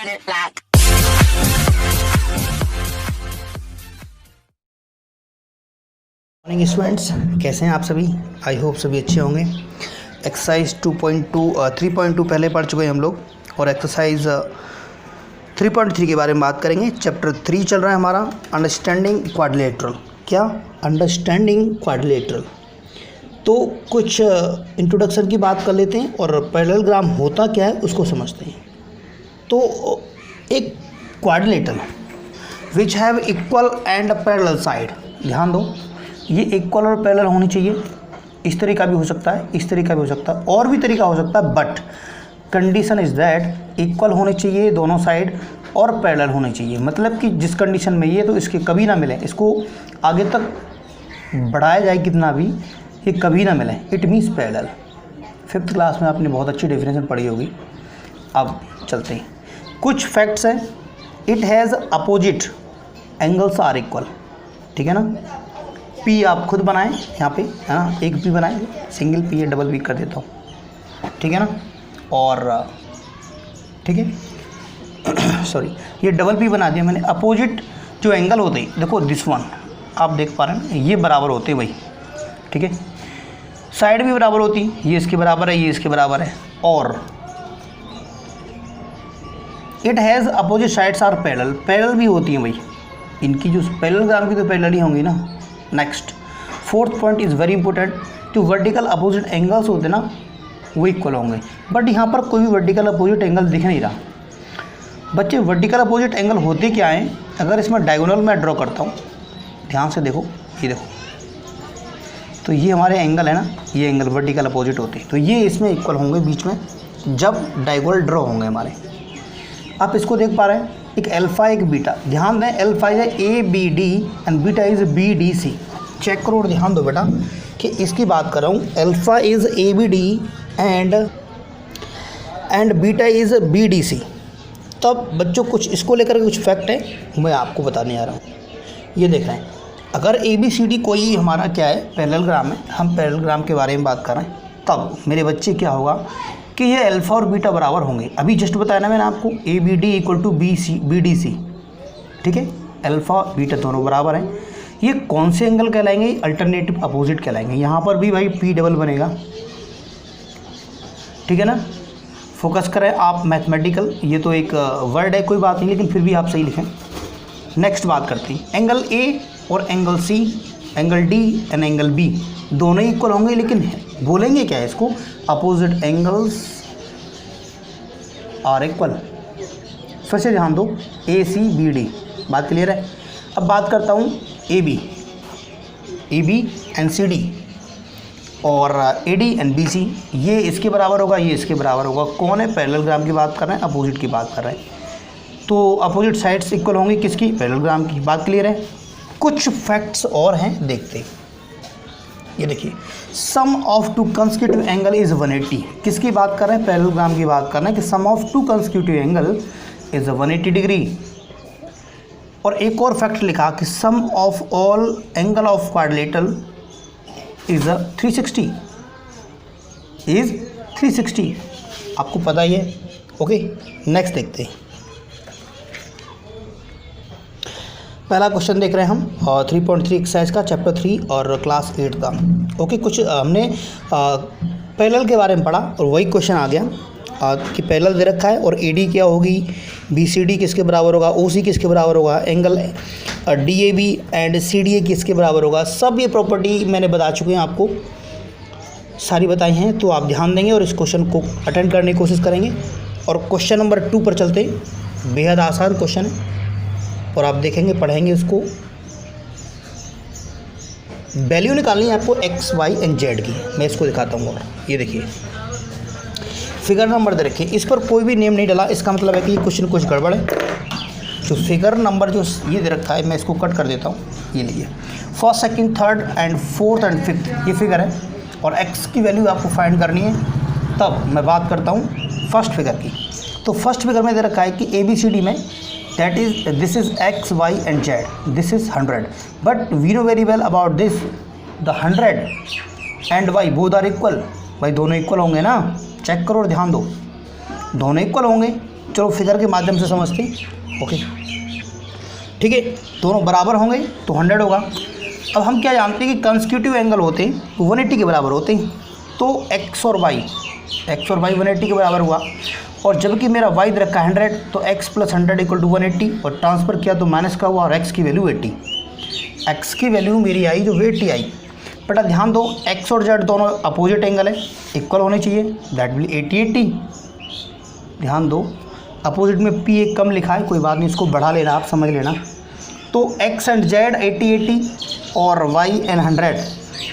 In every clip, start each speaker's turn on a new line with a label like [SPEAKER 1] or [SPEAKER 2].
[SPEAKER 1] Morning students, कैसे हैं आप सभी। आई होप सभी अच्छे होंगे। एक्सरसाइज 3.2 पहले पढ़ चुके हैं हम लोग और एक्सरसाइज 3.3 के बारे में बात करेंगे। चैप्टर 3 चल रहा है हमारा, अंडरस्टैंडिंग क्वाड्रिलेटरल। क्या? Understanding quadrilateral. तो कुछ इंट्रोडक्शन की बात कर लेते हैं और पैरेललोग्राम होता क्या है उसको समझते हैं। तो एक quadrilateral which have equal and parallel side, ध्यान दो, ये इक्वल और पैरेलल होनी चाहिए। इस तरीका भी हो सकता है, इस तरीका भी हो सकता है, और भी तरीका हो सकता है, but condition is that equal होने चाहिए दोनों साइड और पैरेलल होने चाहिए। मतलब कि जिस कंडीशन में ये तो इसके कभी ना मिले, इसको आगे तक बढ़ाया जाए कितना भी, ये कभी ना मिले, it means parallel. 5th class में आपने बहुत अच्छी डेफिनेशन पढ़ी होगी। अब चलते हैं, कुछ फैक्ट्स हैं। It has opposite angles are equal, ठीक है ना। पी आप खुद बनाएं यहाँ पे, है ना, एक पी बनाएं, सिंगल पी है, डबल पी कर देता हूँ, ठीक है ना। और ठीक है सॉरी, ये डबल पी बना दिया मैंने। अपोजिट जो एंगल होते हैं, देखो दिस वन आप देख पा रहे हैं, ये बराबर होते हैं भाई, ठीक है। साइड भी बराबर होती, ये इसके बराबर है, ये इसके बराबर है। और it has opposite sides are parallel, parallel भी होती हैं भाई, इनकी जो पैरेललोग्राम की तो पैरेलल ही होंगी ना। Next 4th point is very important, जो वर्टिकल अपोजिट एंगल्स होते हैं ना वो इक्वल होंगे। बट यहाँ पर कोई भी वर्टिकल अपोजिट एंगल दिख नहीं रहा बच्चे। वर्टिकल अपोजिट एंगल होते क्या हैं? अगर इसमें डायगोनल मैं ड्रॉ करता हूँ, ध्यान से देखो, ये देखो, तो ये हमारे एंगल है ना, ये एंगल वर्टिकल अपोजिट होते हैं, तो ये इसमें इक्वल होंगे बीच में जब डायगोनल ड्रॉ होंगे हमारे। आप इसको देख पा रहे हैं, एक अल्फा एक बीटा, ध्यान दें, alpha is A B D and beta is B D C. Check करो और ध्यान दो बेटा कि इसकी बात कर रहा हूँ, alpha is A B D and beta is B D C. तब बच्चों कुछ इसको लेकर कुछ फैक्ट है मैं आपको बताने आ रहा हूँ। ये देख रहे हैं, अगर ए बी सी डी कोई हमारा क्या है पैरेललोग्राम है, हम पैरेललोग्राम के बारे में बात कर रहे हैं, तब मेरे बच्चे क्या होगा कि ये अल्फा और बीटा बराबर होंगे। अभी जस्ट बताया ना मैंने आपको, A B D equal to B C B D C, ठीक है। अल्फा बीटा दोनों बराबर हैं। ये कौन से एंगल कहलाएंगे? अल्टरनेटिव अपोजिट कहलाएंगे। यहाँ पर भी भाई पी डबल बनेगा, ठीक है ना। फोकस करें आप मैथमेटिकल, ये तो एक वर्ड है, कोई बात नहीं, लेकिन फिर भी आप सही लिखें। नेक्स्ट बात करते हैं, एंगल ए और angle C, angle D and angle B दोनों ही इक्वल होंगे, लेकिन बोलेंगे क्या है इसको? Opposite angles are equal. फिर से ध्यान दो, ए सी बी डी, बात क्लियर है। अब बात करता हूँ A B and C D और A D and B C, ये इसके बराबर होगा, ये इसके बराबर होगा। कौन है? पैरेललोग्राम की बात कर रहे हैं, अपोजिट की बात कर रहे हैं। तो अपोजिट साइड्स इक्वल होंगी किसकी? पैरेललोग्राम की। बात क्लियर है। कुछ फैक्ट्स और हैं, देखते हैं। ये देखिए, sum of two consecutive angle is 180। किसकी बात कर रहे हैं? पैरेललोग्राम की बात कर रहे हैं कि sum of two consecutive angle is 180 degree. और एक और फैक्ट लिखा कि sum of all angle of quadrilateral is 360, is 360। आपको पता ही है। ओके, नेक्स्ट देखते हैं। पहला क्वेश्चन देख रहे हैं हम, और 3.3 एक्सरसाइज का, चैप्टर 3 और क्लास 8 का। ओके, कुछ हमने पैरेलल के बारे में पढ़ा और वही क्वेश्चन आ गया कि पैरेलल दे रखा है और ए डी क्या होगी, बी सी डी किसके बराबर होगा, ओ सी किसके बराबर होगा, angle D A B and C D A किसके बराबर होगा। सब ये प्रॉपर्टी मैंने बता चुके हैं आपको, सारी बताई हैं। तो आप ध्यान देंगे और इस क्वेश्चन को अटेंड करने की कोशिश करेंगे। और क्वेश्चन नंबर 2 पर चलते हैं, बेहद आसान क्वेश्चन है और आप देखेंगे, पढ़ेंगे उसको। वैल्यू निकालनी है आपको एक्स वाई एंड जेड की। मैं इसको दिखाता हूँ। और ये देखिए, फिगर नंबर दे रखे, इस पर कोई भी नेम नहीं डाला, इसका मतलब है कि ये क्वेश्चन कुछ गड़बड़ है। जो फिगर नंबर जो ये दे रखा है, मैं इसको कट कर देता हूँ। ये लीजिए, 1st, 2nd, 3rd and 4th and 5th ये फिगर है और एक्स की वैल्यू आपको फाइंड करनी है। तब मैं बात करता हूँ फर्स्ट फिगर की। तो फर्स्ट फिगर में दे रखा है कि ए बी सी डी में that is this is x y and z, this is 100, but we know very well about this, the 100 and y both are equal। भाई दोनों equal होंगे ना, चेक करो और ध्यान दो, दोनों इक्वल होंगे। चलो फिगर के माध्यम से समझते हैं। ओके ठीक है, दोनों बराबर होंगे तो 100 होगा। अब हम क्या जानते हैं कि कंसेक्यूटिव एंगल होते हैं तो 180 के बराबर होते हैं। तो x और y 180 के बराबर हुआ, और जबकि मेरा y दे रखा है 100, तो x + 100 = 180, और ट्रांसफ़र किया तो माइनस का हुआ, और x की वैल्यू 80। x की वैल्यू मेरी आई जो 80 आई। बेटा ध्यान दो, x और z दोनों अपोजिट एंगल है, इक्वल होने चाहिए, दैट विल 80। ध्यान दो, अपोजिट में p एक कम लिखा है, कोई बात नहीं, इसको बढ़ा लेना, आप समझ लेना। तो x एंड z 80 और y एंड 100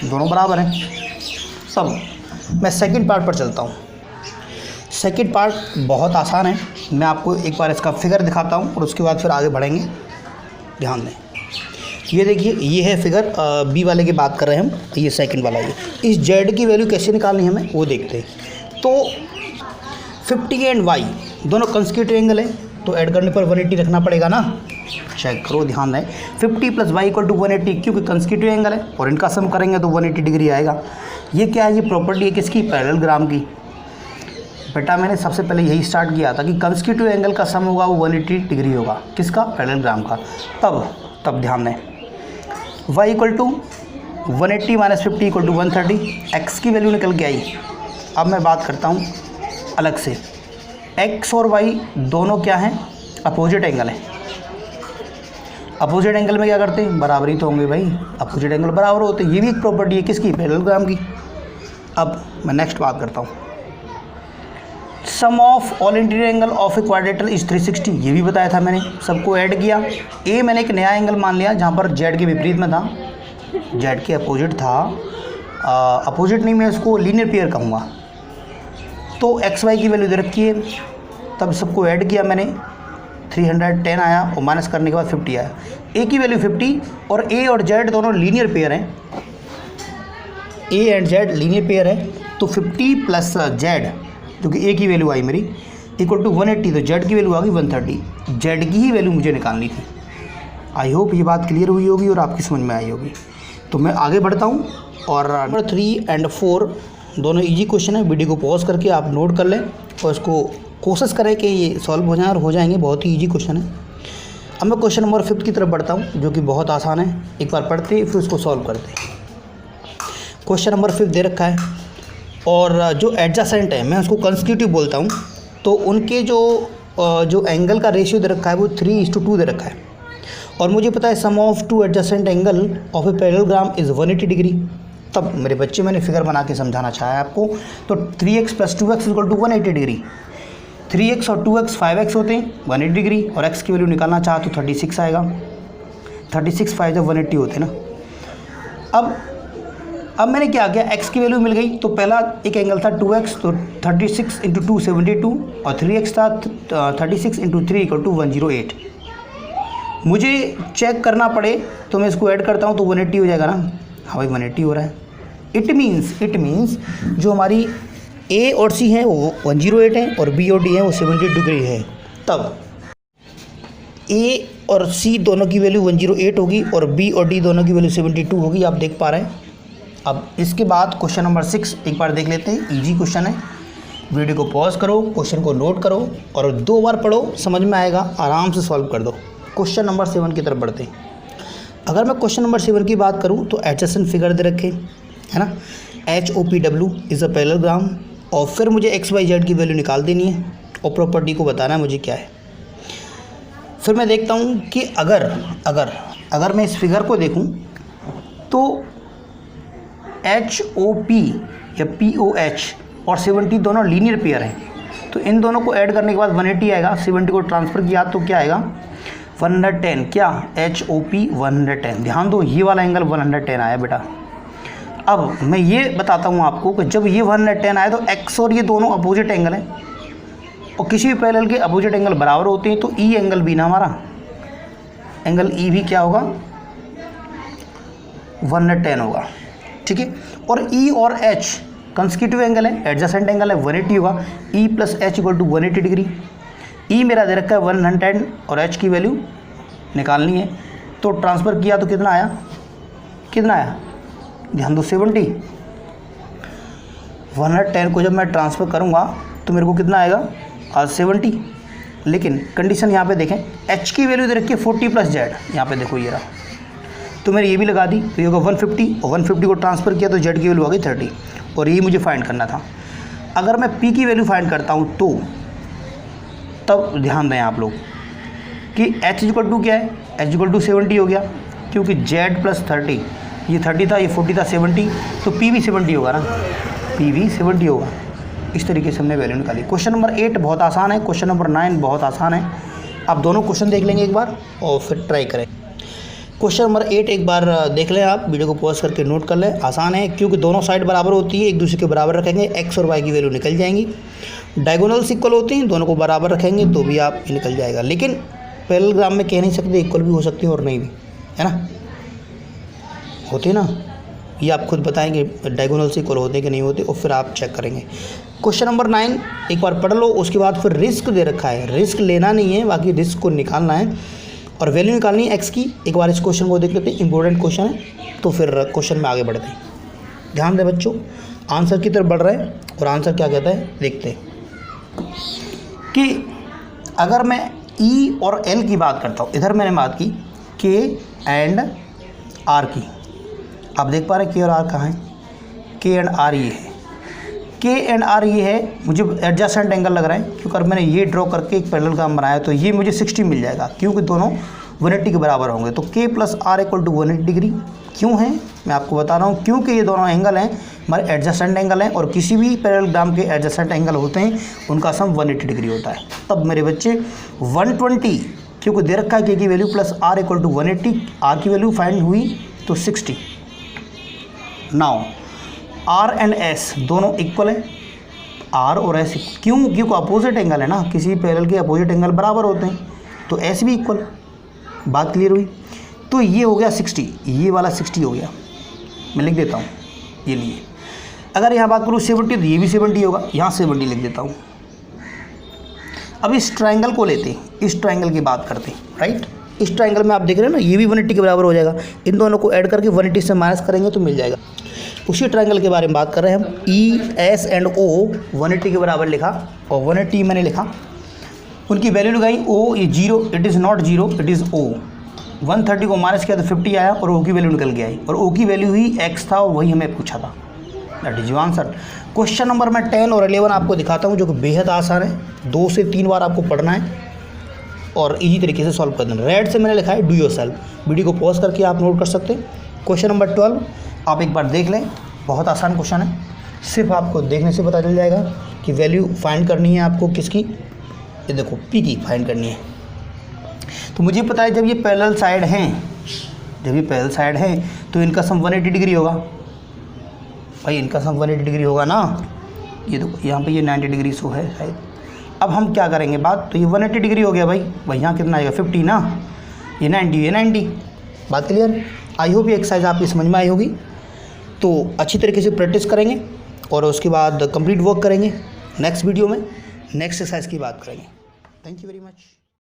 [SPEAKER 1] दोनों बराबर हैं। सब मैं सेकंड पार्ट पर चलता हूँ। सेकंड पार्ट बहुत आसान है, मैं आपको एक बार इसका फिगर दिखाता हूँ और उसके बाद फिर आगे बढ़ेंगे। ध्यान दें, ये देखिए, ये है फिगर बी वाले की बात कर रहे हैं हम, ये सेकंड वाला। ये इस z की वैल्यू कैसे निकालनी है हमें वो देखते हैं। तो 50 एंड y दोनों कंसेक्यूटिव एंगल है, तो ऐड करने पर 180 रखना पड़ेगा ना। चेक करो, ध्यान दें, 50 + y = 180, क्योंकि कंसेक्यूटिव एंगल है और इनका सम करेंगे तो 180 डिग्री आएगा। ये क्या है, ये प्रॉपर्टी है किसकी, पैरेललोग्राम की। बेटा मैंने सबसे पहले यही स्टार्ट किया था कि कंसेक्यूटिव एंगल का सम होगा वो 180 डिग्री होगा, किसका, पैरेललोग्राम का। तब ध्यान दें, y = 180 - 50 = 130, x की वैल्यू निकल के आई। अब मैं बात करता हूँ अलग से, x और y दोनों क्या हैं, अपोजिट एंगल है। अपोजिट एंगल में क्या करते हैं, बराबरी तो होंगे भाई, अपोजिट एंगल बराबर होते हैं, ये भी एक प्रॉपर्टी है किसकी, पैरेललोग्राम की। अब मैं नेक्स्ट बात करता हूँ, sum of all interior angle of a quadrilateral is 360, ये भी बताया था मैंने, सबको ऐड किया। ए मैंने एक नया एंगल मान लिया जहाँ पर जेड के विपरीत में था, जेड के अपोजिट था, अपोजिट नहीं, मैं इसको लीनियर पेयर कहूँगा। तो एक्स वाई की वैल्यू दे रखी है, तब सबको ऐड किया मैंने, 310 आया, और माइनस करने के बाद 50 आया। ए की वैल्यू 50, और ए और जेड दोनों लीनियर पेयर हैं, A and Z linear pair है, तो 50 + जेड, जो कि ए की वैल्यू आई मेरी, = 180, तो जेड की वैल्यू आ गई 130। जेड की ही वैल्यू मुझे निकालनी थी। आई होप ये बात क्लियर हुई होगी और आपकी समझ में आई होगी। तो मैं आगे बढ़ता हूँ, और नंबर 3 एंड 4 दोनों इजी क्वेश्चन है, वीडियो को पॉज करके आप नोट कर लें और इसको कोशिश करें कि ये सॉल्व हो जाए, और हो जाएंगे, बहुत ही इजी क्वेश्चन है। अब मैं क्वेश्चन नंबर 5 की तरफ बढ़ता हूँ, जो कि बहुत आसान है, एक बार पढ़ते फिर उसको सॉल्व करते हैं। क्वेश्चन नंबर 5 दे रखा है, और जो एडजेसेंट है मैं उसको कंसेक्यूटिव बोलता हूँ, तो उनके जो एंगल का रेशियो दे रखा है वो 3:2 दे रखा है, और मुझे पता है sum of 2 adjacent angle of a parallelogram is 180 degree. तब मेरे बच्चे मैंने फिगर बना के समझाना चाहा आपको, तो 3x + 2x = 180 डिग्री, 3x और 2x 5x होते हैं 180 डिग्री, और x की वैल्यू निकालना चाहा तो 36 आएगा, 36 5 जब 180 होते हैं ना। अब मैंने क्या किया, x की वैल्यू मिल गई, तो पहला एक एंगल था 2x, तो 36 × 2 72, और 3x था 36 × 3 = 108। मुझे चेक करना पड़े तो मैं इसको ऐड करता हूँ तो 180 हो जाएगा ना। हाँ भाई 180 हो रहा है। इट मीन्स जो हमारी A और C हैं वो 108 हैं, और B और D हैं वो 70 डिग्री है। तब A और C दोनों की वैल्यू 108 होगी, और B और D दोनों की वैल्यू 72 होगी, आप देख पा रहे हैं। अब इसके बाद क्वेश्चन नंबर 6 एक बार देख लेते हैं, इजी क्वेश्चन है। वीडियो को पॉज करो, क्वेश्चन को नोट करो, और 2 बार पढ़ो, समझ में आएगा, आराम से सॉल्व कर दो। क्वेश्चन नंबर 7 की तरफ बढ़ते हैं। अगर मैं क्वेश्चन नंबर 7 की बात करूं तो एडजेसेंट फिगर दे रखे है ना, HOPW इज़ अ पैरेललोग्राम, और फिर मुझे XYZ की वैल्यू निकाल देनी है, और प्रॉपर्टी को बताना है मुझे क्या है। फिर मैं देखता हूं कि अगर मैं इस फिगर को देखूं तो HOP या POH और 70 दोनों लीनियर पेयर हैं, तो इन दोनों को ऐड करने के बाद 180 आएगा। 70 को ट्रांसफ़र किया तो क्या आएगा, 110, क्या HOP 110। ध्यान दो, ये वाला एंगल 110 आया बेटा। अब मैं ये बताता हूँ आपको कि जब ये 110 आए तो x और ये दोनों अपोजिट एंगल हैं, और किसी भी पैरेलल के अपोजिट एंगल बराबर होते हैं, तो E एंगल भी ना, हमारा एंगल E भी क्या होगा, 110 होगा, ठीक है। और E और H कंसेक्यूटिव एंगल है, एडजेसेंट एंगल है, 180 होगा। E + H = 180 degree. E मेरा दे रखा है 110, और H की वैल्यू निकालनी है, तो ट्रांसफ़र किया तो कितना आया, ध्यान दो 70। 110 को जब मैं ट्रांसफ़र करूँगा तो मेरे को कितना आएगा, 70, लेकिन कंडीशन यहाँ पे देखें, एच की वैल्यू दे रखी है 40 + जेड, यहाँ पे देखो ये रहा, तो मैंने ये भी लगा दी, तो ये होगा 150 और 150 को ट्रांसफ़र किया तो जेड की वैल्यू आ गई 30, और ये मुझे फाइंड करना था। अगर मैं पी की वैल्यू फाइंड करता हूँ तो तब ध्यान दें आप लोग कि h = क्या है, h = 70 हो गया, क्योंकि z + 30, ये 30 था, ये 40 था, 70, तो p भी 70 होगा ना, p भी 70 होगा। इस तरीके से हमने वैल्यू निकाली। क्वेश्चन नंबर 8 बहुत आसान है, क्वेश्चन नंबर 9 बहुत आसान है। आप दोनों क्वेश्चन देख लेंगे एक बार और फिर ट्राई करें। क्वेश्चन नंबर 8 एक बार देख लें, आप वीडियो को पॉज करके नोट कर लें। आसान है क्योंकि दोनों साइड बराबर होती है, एक दूसरे के बराबर रखेंगे, x और y की वैल्यू निकल जाएंगी। डायगोनल्स इक्वल होती हैं, दोनों को बराबर रखेंगे तो भी आप निकल जाएगा। लेकिन पैरेललोग्राम में कह नहीं सकते, इक्वल भी हो सकती है और नहीं भी, है ना, होती है ना, ये आप खुद बताएंगे डायगोनल्स इक्वल होते हैं कि नहीं होते, और फिर आप चेक करेंगे। क्वेश्चन नंबर 9 एक बार पढ़ लो, उसके बाद फिर रिस्क दे रखा है, रिस्क लेना नहीं है, बाकी रिस्क को निकालना है और वैल्यू निकालनी है एक्स की। एक बार इस क्वेश्चन को देख लेते हैं, इंपॉर्टेंट क्वेश्चन है, तो फिर क्वेश्चन में आगे बढ़ते हैं। ध्यान दें बच्चों, आंसर की तरफ बढ़ रहे हैं और आंसर क्या कहता है देखते हैं कि अगर मैं ई और एल की बात करता हूँ, इधर मैंने बात की के एंड आर की, आप देख पा रहे हैं के और आर कहाँ है, के एंड आर ये है, के एंड आर ये है, मुझे एडजस्टेंट एंगल लग रहा है क्योंकि अगर मैंने ये ड्रॉ करके एक पैरेललोग्राम बनाया तो ये मुझे 60 मिल जाएगा, क्योंकि दोनों 180 के बराबर होंगे। तो k + r = 180 डिग्री क्यों है, मैं आपको बता रहा हूँ, क्योंकि ये दोनों एंगल हैं हमारे एडजस्टेंट एंगल हैं, और किसी भी पैरेललोग्राम के एडजस्टेंट एंगल होते हैं उनका सम 180 डिग्री होता है। तब मेरे बच्चे 120, क्योंकि दे रखा है k की वैल्यू + r = 180, r की वैल्यू फाइंड हुई तो 60। नाउ r एंड s दोनों इक्वल है, r और s क्योंकि अपोजिट एंगल है ना, किसी पैरेलल के अपोजिट एंगल बराबर होते हैं, तो s भी इक्वल। बात क्लियर हुई? तो ये हो गया 60, ये वाला 60 हो गया, मैं लिख देता हूँ ये लिए। अगर यहाँ बात करूँ 70 तो ये भी 70 होगा, यहाँ 70 लिख देता हूँ। अब इस ट्रायंगल को लेते हैं, इस ट्रायंगल की बात करते हैं, राइट। इस ट्रायंगल में आप देख रहे हैं ना, ये भी 180 के बराबर हो जाएगा, इन दोनों को ऐड करके 180 से माइनस करेंगे तो मिल जाएगा। उसी ट्रायंगल के बारे में बात कर रहे हैं हम। ई एस एंड ओ 180 के बराबर लिखा और 180 मैंने लिखा, उनकी वैल्यू लगाई, ओ ये 0, it is not 0, it is O. 130 को माइनस किया तो 50 आया और ओ की वैल्यू निकल के आई, और ओ की वैल्यू ही x था और वही हमें पूछा था। That is answer. Question number मैं 10 और 11 आपको दिखाता हूँ जो कि बेहद आसान है, 2 से 3 बार आपको पढ़ना है और इजी तरीके से सॉल्व कर देना। रेड से मैंने लिखा है डू योरसेल्फ, वीडियो को पॉज करके आप नोट कर सकते हैं। क्वेश्चन नंबर 12 आप एक बार देख लें, बहुत आसान क्वेश्चन है, सिर्फ आपको देखने से पता चल जाएगा कि वैल्यू फाइंड करनी है आपको किसकी, ये देखो पी की फाइंड करनी है। तो मुझे पता है जब ये पैरेलल साइड हैं, जब ये पैरेलल साइड हैं तो इनका सम 180 डिग्री होगा भाई, इनका सम 180 डिग्री होगा ना। ये देखो यहाँ पे ये 90 डिग्री शो है शायद। अब हम क्या करेंगे बात, तो ये 180 डिग्री हो गया भाई यहाँ कितना आएगा 50 ना, ये 90, ये 90। बात क्लियर? आई होप ये एक्सरसाइज आपकी समझ में आई होगी। तो अच्छी तरीके से प्रैक्टिस करेंगे और उसके बाद कंप्लीट वर्क करेंगे। नेक्स्ट वीडियो में नेक्स्ट एक्सरसाइज की बात करेंगे। Thank you very much.